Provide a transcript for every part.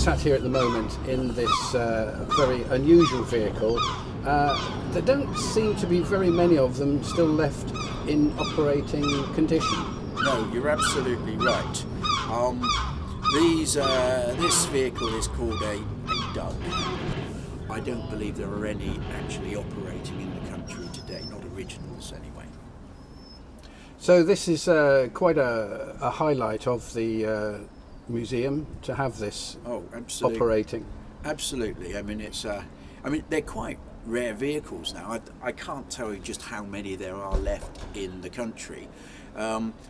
sat here at the moment in this very unusual vehicle. There don't seem to be very many of them still left in operating condition. No, you're absolutely right. This vehicle is called a Dukw. I don't believe there are any actually operating in the country today, not originals anyway. So this is quite a highlight of the museum to have this operating. Absolutely. I mean, they're quite rare vehicles now. I can't tell you just how many there are left in the country,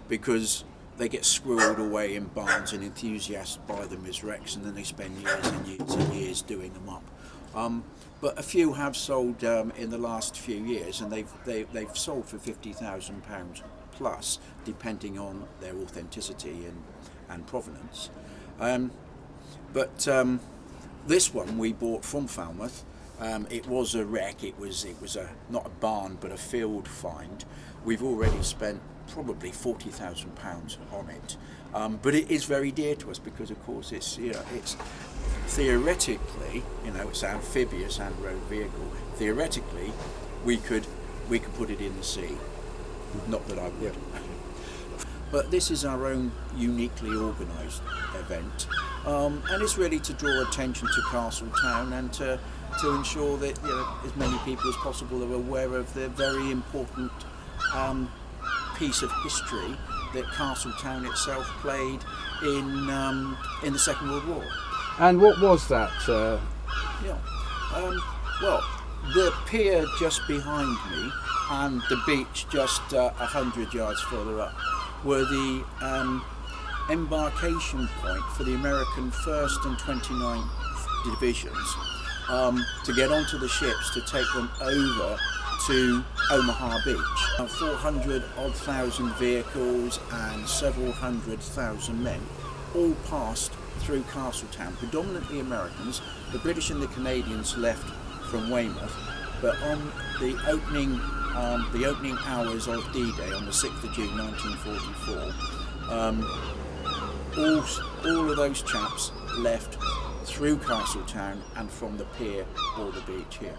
because they get squirreled away in barns and enthusiasts buy them as wrecks, and then they spend years and years and years doing them up. But a few have sold in the last few years, and they've sold for £50,000 plus, depending on their authenticity and provenance. But this one we bought from Falmouth. It was a wreck. It was not a barn but a field find. We've already spent probably £40,000 on it, but it is very dear to us because, of course, it's theoretically, it's amphibious and road vehicle. Theoretically, we could put it in the sea. Not that I would. Yeah. But this is our own uniquely organised event, and it's really to draw attention to Castletown and to ensure that as many people as possible are aware of the very important piece of history that Castletown itself played in the Second World War. And what was that? Well, the pier just behind me and the beach just 100 yards further up were the embarkation point for the American 1st and 29th Divisions to get onto the ships to take them over to Omaha Beach. 400,000 vehicles and several 100,000 men all passed through Castletown, predominantly Americans. The British and the Canadians left from Weymouth, but on the opening hours of D Day on the 6th of June 1944, all of those chaps left through Castletown and from the pier or the beach here.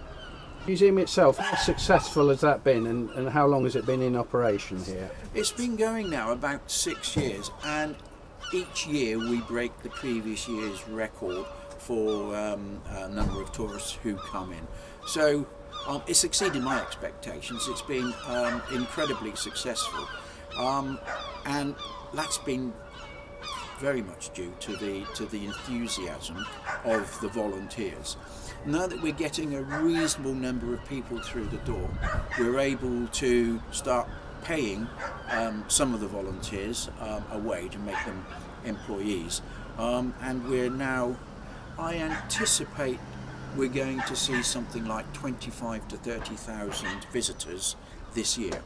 The museum itself, how successful has that been, and how long has it been in operation here? It's been going now about 6 years, and each year we break the previous year's record for a number of tourists who come in. So it's exceeded my expectations. It's been incredibly successful, and that's been very much due to the enthusiasm of the volunteers. Now that we're getting a reasonable number of people through the door, we're able to start paying some of the volunteers a wage and make them employees, and we're now, I anticipate we're going to see something like 25,000 to 30,000 visitors this year.